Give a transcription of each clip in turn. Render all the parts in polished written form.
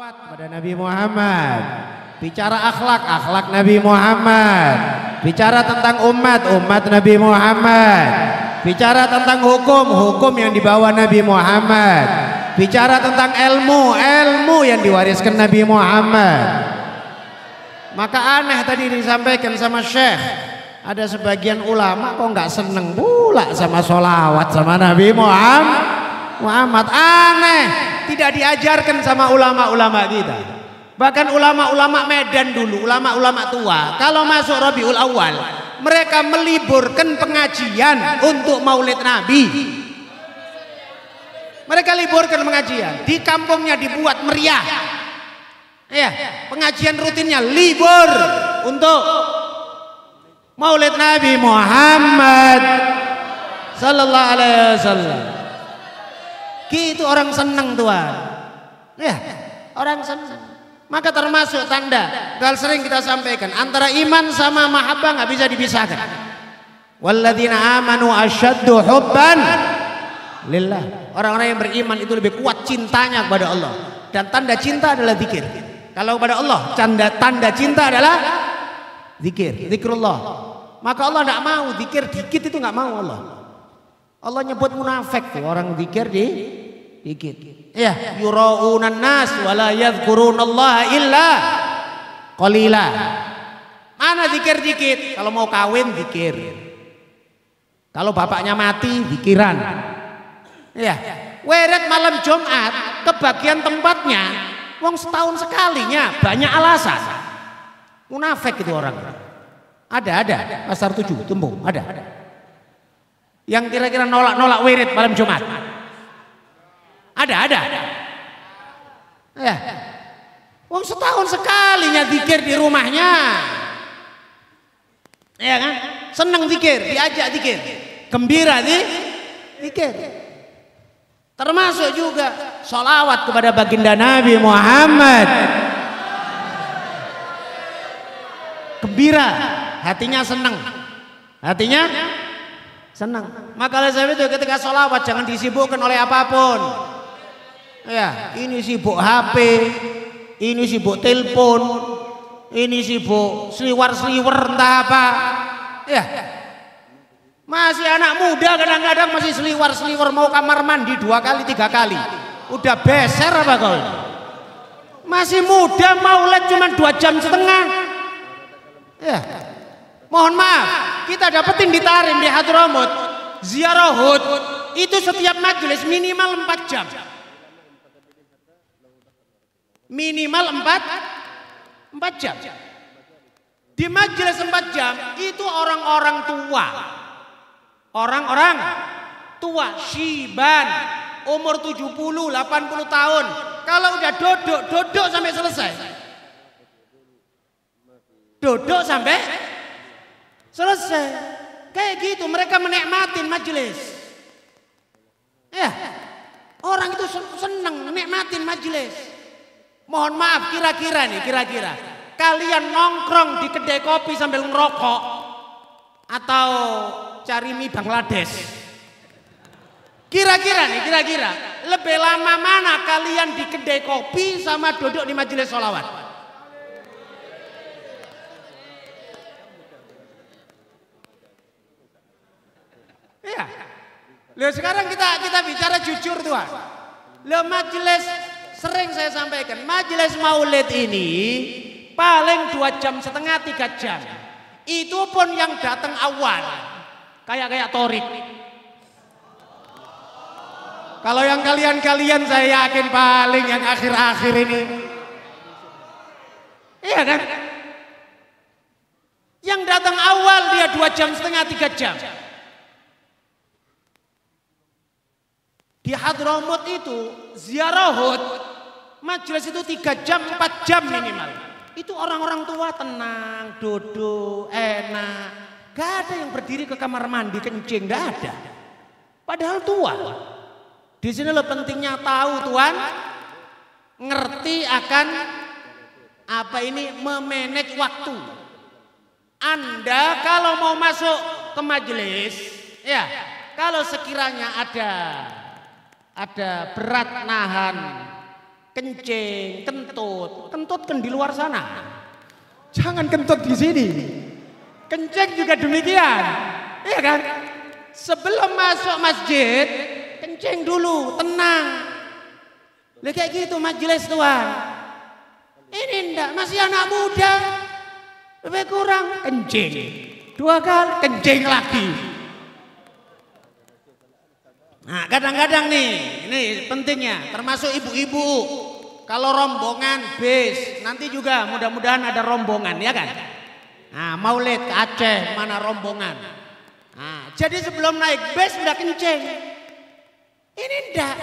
Kepada Nabi Muhammad, bicara akhlak Nabi Muhammad, bicara tentang umat Nabi Muhammad, bicara tentang hukum yang dibawa Nabi Muhammad, bicara tentang ilmu yang diwariskan Nabi Muhammad. Maka aneh tadi disampaikan sama Syekh, ada sebagian ulama kok nggak seneng pula sama sholawat sama Nabi Muhammad. Aneh, tidak diajarkan sama ulama-ulama kita. Bahkan ulama-ulama Medan dulu, ulama-ulama tua, kalau masuk Rabiul Awal, mereka meliburkan pengajian untuk Maulid Nabi. Mereka liburkan pengajian, di kampungnya dibuat meriah. Ya, pengajian rutinnya libur untuk Maulid Nabi Muhammad sallallahu alaihi wasallam. Gitu orang senang Tuhan. Ya, orang senang. Maka termasuk tanda, kalau sering kita sampaikan, antara iman sama mahabbah nggak bisa dipisahkan. Walladzina amanu asyaddu hubban lillah. Orang-orang yang beriman itu lebih kuat cintanya kepada Allah. Dan tanda cinta adalah zikir. Kalau kepada Allah, tanda cinta adalah zikir, zikrullah. Maka Allah tidak mau zikir dikit, itu nggak mau Allah. Allah nyebut munafik tuh orang zikir dikit. Ya, yuraunan nas wala yadhkurunallaha illa qalila. Mana zikir dikit? Kalau mau kawin zikir. Kalau bapaknya mati zikiran. Ya, wirid malam Jumat kebagian tempatnya wong setahun sekalinya, banyak alasan. Munafik itu orang. Ada pasar 7 Tembung ada. Yang kira-kira nolak wirid malam Jumat. Ada. Ya. Wong setahun sekalinya zikir di rumahnya. Ya kan? Seneng zikir, diajak zikir. Gembira zikir. Termasuk juga sholawat kepada baginda Nabi Muhammad. Gembira, hatinya senang. Maka oleh sebab itu ketika sholawat jangan disibukkan oleh apapun. Ya, ini sibuk HP, ini sibuk telepon, ini sibuk seliwar entah apa. Ya, masih anak muda kadang-kadang masih seliwar mau kamar mandi 2 kali 3 kali. Udah beser apa kau? Masih muda maulid cuma 2,5 jam. Ya, mohon maaf, kita dapetin di Tarim di Hadramut, ziarah Hud itu setiap majelis minimal 4 jam. Minimal 4 jam. Di majelis 4 jam itu orang-orang tua, syiban, umur 70, 80 tahun. Kalau udah duduk sampai selesai. Duduk sampai selesai. Kayak gitu mereka menikmatin majelis. Ya. Orang itu senang menikmatin majelis. Mohon maaf, kira-kira kalian nongkrong di kedai kopi sambil ngerokok atau cari mie Bangladesh? Kira-kira lebih lama mana kalian di kedai kopi sama duduk di majelis sholawat? Ya. Loh, sekarang kita bicara jujur Tuhan. Loh, majelis sering saya sampaikan, majelis maulid ini paling 2,5 jam, 3 jam. Itu pun yang datang awal, kayak torik. Kalau yang kalian saya yakin paling yang akhir-akhir ini, iya kan? Yang datang awal dia 2,5 jam, 3 jam. Di Hadramut itu ziarah Hud, majelis itu 3 jam, 4 jam minimal. Itu orang-orang tua tenang, duduk, enak. Gak ada yang berdiri ke kamar mandi kencing, gak ada. Padahal tua. Di sini lo pentingnya tahu Tuhan, ngerti akan apa ini memanage waktu. Anda kalau mau masuk ke majelis, ya, kalau sekiranya ada berat nahan kencing, kentut. Kentut kan di luar sana. Jangan kentut di sini. Kencing juga demikian. Iya kan? Sebelum masuk masjid, kencing dulu, tenang. Lah kayak gitu majelis Tuhan. Ini ndak, masih anak muda. Lebih kurang kencing. 2 kali kencing lagi. Nah, kadang-kadang nih, ini pentingnya, termasuk ibu-ibu. Kalau rombongan bis, nanti juga mudah-mudahan ada rombongan, ya kan? Nah, Maulid ke Aceh, mana rombongan? Nah, jadi sebelum naik bis udah kencing. Ini ndak,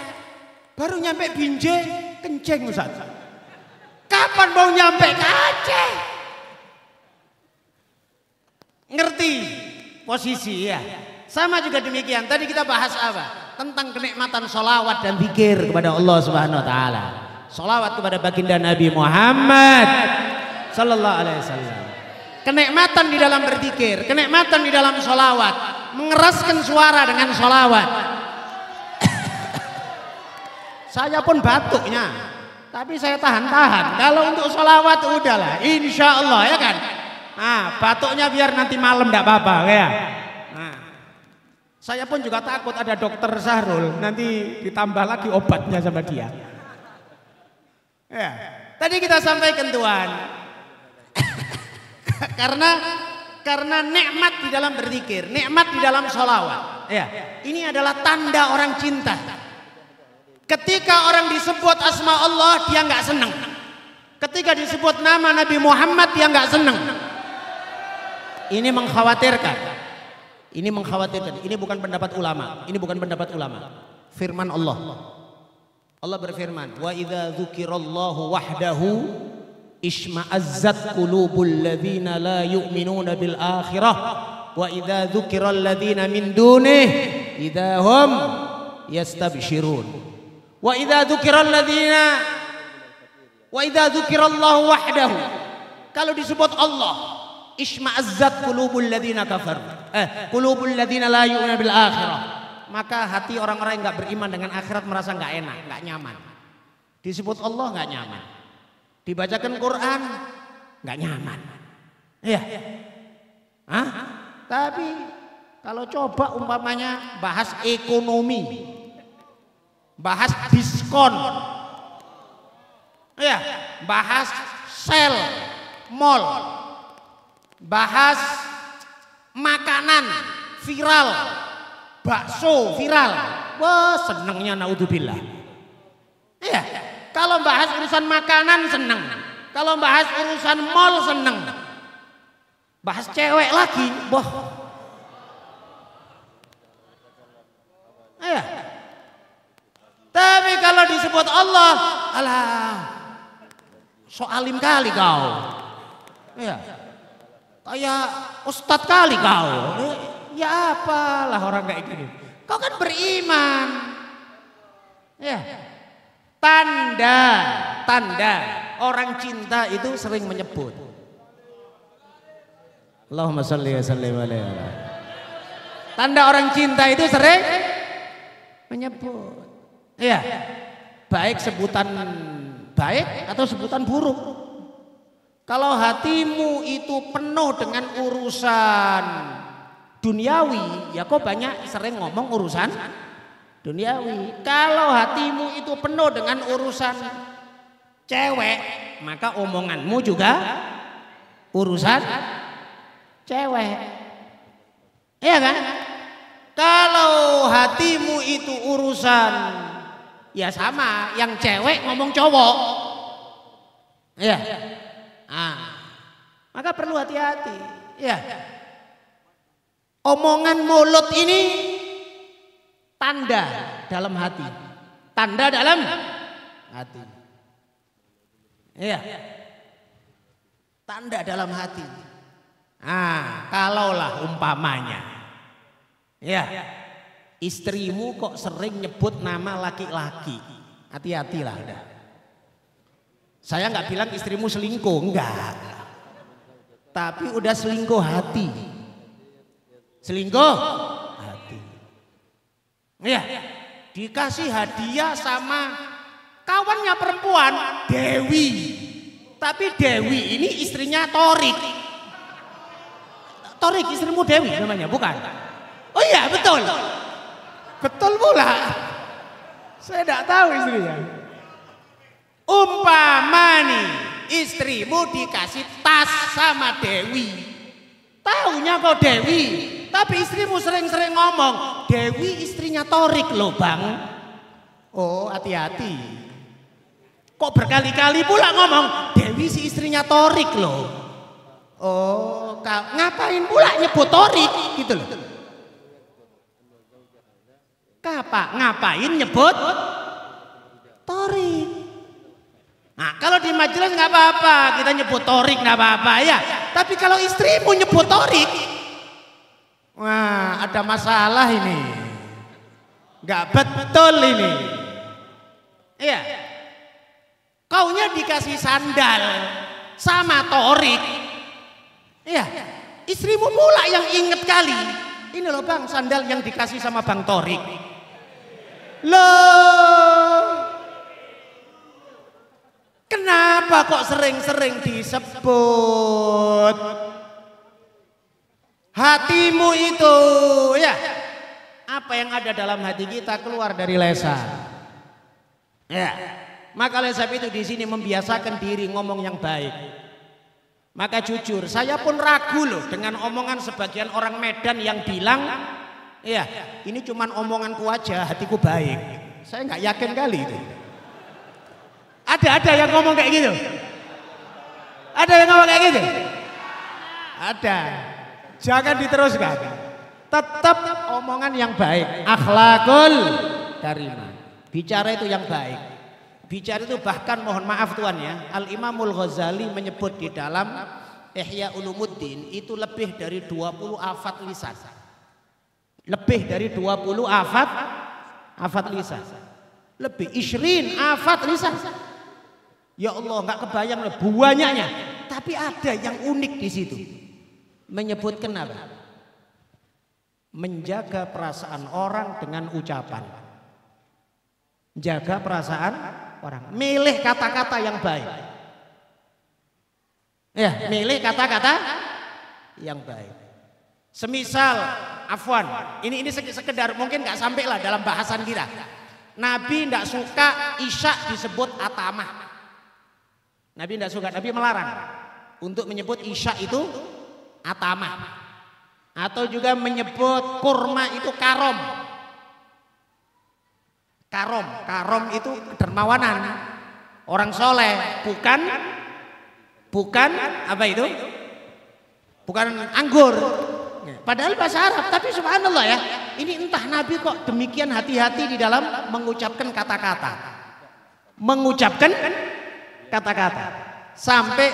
baru nyampe Binjai kencing Ustaz. Kapan mau nyampe ke Aceh? Ngerti posisi ya. Sama juga demikian. Tadi kita bahas apa? Tentang kenikmatan sholawat dan zikir kepada Allah Subhanahu Wa Taala. Sholawat kepada baginda Nabi Muhammad Sallallahu Alaihi Wasallam. Kenikmatan di dalam berzikir, kenikmatan di dalam sholawat, mengeraskan suara dengan sholawat. Saya pun batuknya, tapi saya tahan-tahan. Kalau untuk sholawat udahlah, insya Allah ya kan. Nah, batuknya biar nanti malam tidak apa-apa ya. Nah, saya pun juga takut ada dokter Sahrul nanti ditambah lagi obatnya sama dia. Ya, tadi kita sampaikan Tuhan, karena nikmat di dalam berzikir, nikmat di dalam sholawat. Ya, ini adalah tanda orang cinta. Ketika orang disebut asma Allah dia nggak senang. Ketika disebut nama Nabi Muhammad dia nggak senang. Ini mengkhawatirkan. Ini mengkhawatirkan. Ini bukan pendapat ulama. Ini bukan pendapat ulama. Firman Allah. Allah berfirman, "Wa idza dzukirallahu wahdahu isma'azzat qulubul ladzina la yu'minuna bil akhirah wa idza dzukiral ladzina min dunihi idahum yastabshirun." Wa idza dzukirallahu wahdahu, kalau disebut Allah, isma'azzat qulubul ladzina kafaru, qulubul ladzina la yu'minuna bil akhirah, maka hati orang-orang yang enggak beriman dengan akhirat merasa enggak enak, enggak nyaman. Disebut Allah enggak nyaman. Dibacakan Quran enggak nyaman. Iya. Hah? Tapi kalau coba umpamanya bahas ekonomi, bahas diskon, ya, bahas sel, mall, bahas makanan viral, bakso viral, wah senengnya naudzubillah. Ya, kalau bahas urusan makanan seneng, kalau bahas urusan mall seneng, bahas cewek lagi, wah, ya. Tapi kalau disebut Allah, alah, so alim kali kau, ya, kayak ustadz kali kau, ya apalah orang kayak gini. Kau kan beriman, ya. Tanda orang cinta itu sering menyebut. Allahumma sholli wa sallim alaihi. Tanda orang cinta itu sering menyebut. Ya, baik sebutan baik atau sebutan buruk. Kalau hatimu itu penuh dengan urusan duniawi, ya kok banyak sering ngomong urusan duniawi. Kalau hatimu itu penuh dengan urusan cewek, maka omonganmu juga urusan cewek. Iya kan? Kalau hatimu itu urusan, ya sama, yang cewek ngomong cowok. Ya. Maka perlu hati-hati. Ya. Omongan mulut ini tanda dalam hati. Tanda dalam hati. Ya. Tanda dalam hati. Kalaulah umpamanya, ya, istrimu kok sering nyebut nama laki-laki, hati-hatilah udah. Saya nggak bilang istrimu selingkuh, enggak. Tapi udah selingkuh hati. Selingkuh hati. Ya, dikasih hadiah sama Kawannya perempuan Dewi. Tapi Dewi ini istrinya Torik. Torik istrimu Dewi namanya, bukan? Oh iya, betul. Betul pula. Saya tidak tahu istrinya. Umpama nih istrimu dikasih tas sama Dewi. Taunya kok Dewi. Tapi istrimu sering-sering ngomong, Dewi istrinya Torik loh bang. Oh hati-hati. Kok berkali-kali pula ngomong, Dewi si istrinya Torik loh. Oh ngapain pula nyebut Torik gitu loh. Ngapain nyebut Torik? Nah kalau di majelis nggak apa-apa, kita nyebut Torik nggak apa-apa ya. Tapi kalau istrimu nyebut Torik, wah ada masalah ini. Nggak betul ini. Iya. Kaunya dikasih sandal sama Torik. Iya. Istrimu pula yang inget kali. Ini loh bang, sandal yang dikasih sama Bang Torik. Loh, kenapa kok sering-sering disebut? Hatimu itu, ya, apa yang ada dalam hati kita keluar dari lesan. Ya, maka oleh sebab itu di sini membiasakan diri ngomong yang baik. Maka jujur, saya pun ragu loh dengan omongan sebagian orang Medan yang bilang, iya, ini cuman omonganku aja, hatiku baik. Saya nggak yakin kali itu. Ada yang ngomong kayak gitu. Ada yang ngomong kayak gitu. Ada. Jangan diteruskan. Tetap omongan yang baik. Akhlakul karimah. Bicara itu yang baik. Bicara itu bahkan mohon maaf Tuhan ya, Al-Imamul Ghazali menyebut di dalam Ihya Ulumuddin itu lebih dari 20 afat lisan. Lebih dari 20 afat lisan. Lebih 20 afat lisan. Ya Allah, nggak kebayang loh banyaknya. Tapi ada yang unik di situ. Menyebutkan apa? Menjaga perasaan orang dengan ucapan. Jaga perasaan orang, milih kata-kata yang baik. Ya, milih kata-kata yang baik. Semisal, afwan, ini sekedar mungkin nggak sampai lah dalam bahasan kita. Nabi tidak suka isya disebut atamah. Nabi tidak suka, Nabi melarang untuk menyebut isya itu atamah. Atau juga menyebut kurma itu karom. Karom itu dermawanan, orang soleh, bukan apa itu? Bukan anggur. Padahal bahasa Arab, tapi subhanallah ya, ini entah Nabi kok demikian hati-hati di dalam mengucapkan kata-kata. Mengucapkan kata-kata. Sampai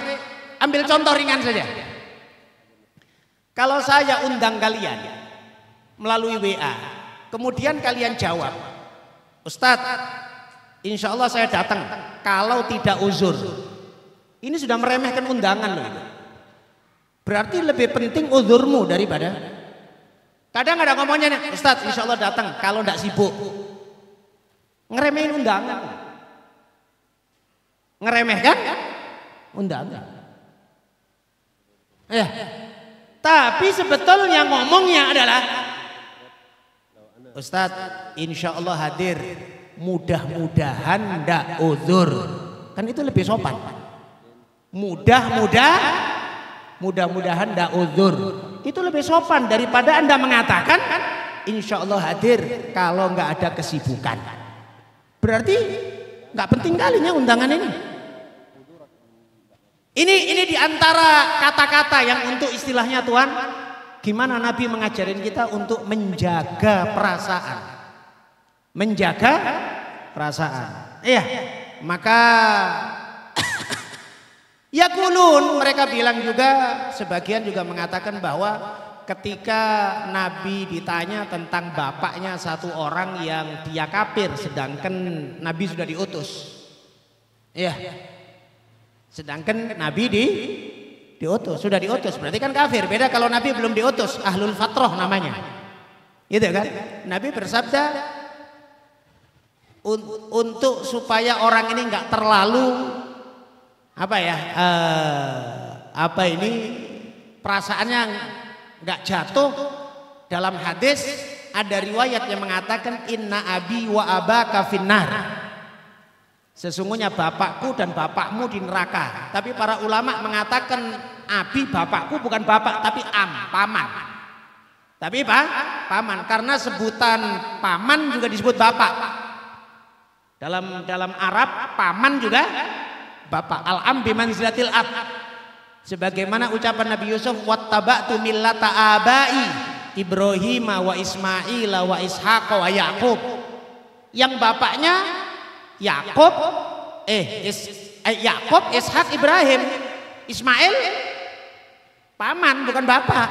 ambil contoh ringan saja. Kalau saya undang kalian melalui WA, kemudian kalian jawab, Ustadz, insya Allah saya datang kalau tidak uzur. Ini sudah meremehkan undangan loh itu. Berarti lebih penting uzurmu daripada. Kadang ada ngomongnya nih, Ustadz insya Allah datang kalau tidak sibuk. Ngeremehin undangan. Ngeremehkan undangan. Ya. Tapi sebetulnya ngomongnya adalah, Ustadz insya Allah hadir, mudah-mudahan ndak uzur. Kan itu lebih sopan. Mudah-mudahan ndak uzur. Itu lebih sopan daripada Anda mengatakan insya Allah hadir kalau nggak ada kesibukan. Berarti nggak penting kalinya undangan ini. Ini diantara kata-kata yang untuk istilahnya Tuhan, gimana Nabi mengajarin kita untuk menjaga perasaan. Menjaga perasaan. Iya, maka yaqulun, mereka bilang juga, sebagian juga mengatakan bahwa ketika Nabi ditanya tentang bapaknya satu orang yang dia kafir sedangkan Nabi sudah diutus. Iya. Sedangkan Nabi diutus, sudah diutus, berarti kan kafir. Beda kalau Nabi belum diutus, ahlul fatrah namanya. Gitu kan? Nabi bersabda, untuk supaya orang ini nggak terlalu perasaannya nggak jatuh. Dalam hadis ada riwayat yang mengatakan inna abi wa abaka finnar, sesungguhnya bapakku dan bapakmu di neraka. Tapi para ulama mengatakan abi bapakku bukan bapak tapi paman. Tapi paman, karena sebutan paman juga disebut bapak. Dalam Arab paman juga bapak. Al-am bimanzilatil ab. Sebagaimana ucapan Nabi Yusuf, wattaba'tu millata abai Ibrahim wa Ismail wa Ishaq wa Yaqub. Yang bapaknya Yaqub, Yaqub, Ishaq, Ibrahim. Ismail paman bukan bapak.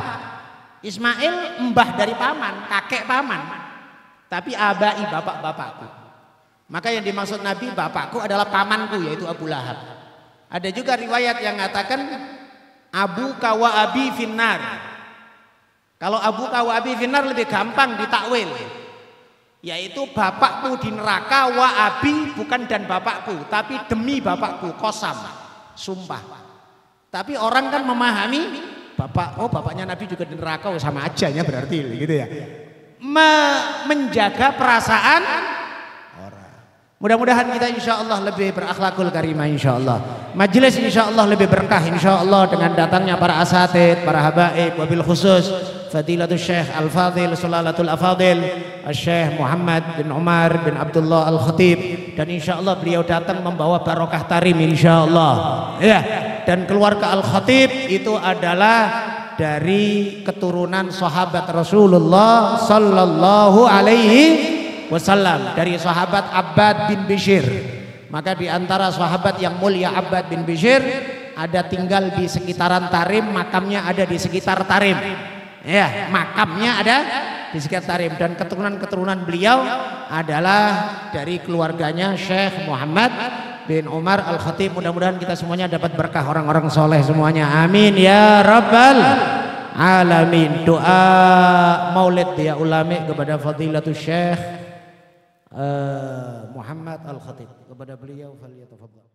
Ismail mbah dari paman, kakek paman. Tapi abai bapak-bapakku. Maka yang dimaksud Nabi bapakku adalah pamanku, yaitu Abu Lahab. Ada juga riwayat yang mengatakan Abu kawa abi finnar. Kalau Abu kawa abi finnar lebih gampang ditakwil, yaitu bapakku di neraka, wa abi bukan dan bapakku, tapi demi bapakku, kosam, sumpah. Tapi orang kan memahami bapaknya Nabi juga di neraka, sama aja ya berarti gitu ya. Menjaga perasaan orang. Mudah-mudahan kita insya Allah lebih berakhlakul karimah insya Allah. Majelis insya Allah lebih berkah insya Allah dengan datangnya para asatid, para habaib, wabil khusus Fadilatul Syekh Al-Fadil Sulalatul Afadil Syekh Muhammad bin Umar bin Abdullah Al-Khatib. Dan insya Allah beliau datang membawa barokah tarim insya Allah ya. Dan keluarga Al-Khatib itu adalah dari keturunan sahabat Rasulullah Sallallahu Alaihi Wasallam, dari sahabat Abbad bin Bishr. Maka di antara sahabat yang mulia Abbad bin Bishr ada tinggal di sekitaran Tarim, makamnya ada di sekitar Tarim. Ya, makamnya ada di sekitar Tarim. Dan keturunan-keturunan beliau adalah dari keluarganya Syekh Muhammad bin Umar Al-Khatib. Mudah-mudahan kita semuanya dapat berkah orang-orang soleh semuanya. Amin ya rabbal alamin. Doa maulid ya ulama kepada Fadilatul Syekh Muhammad Al-Khatib, kepada beliau, faliyatafadhal.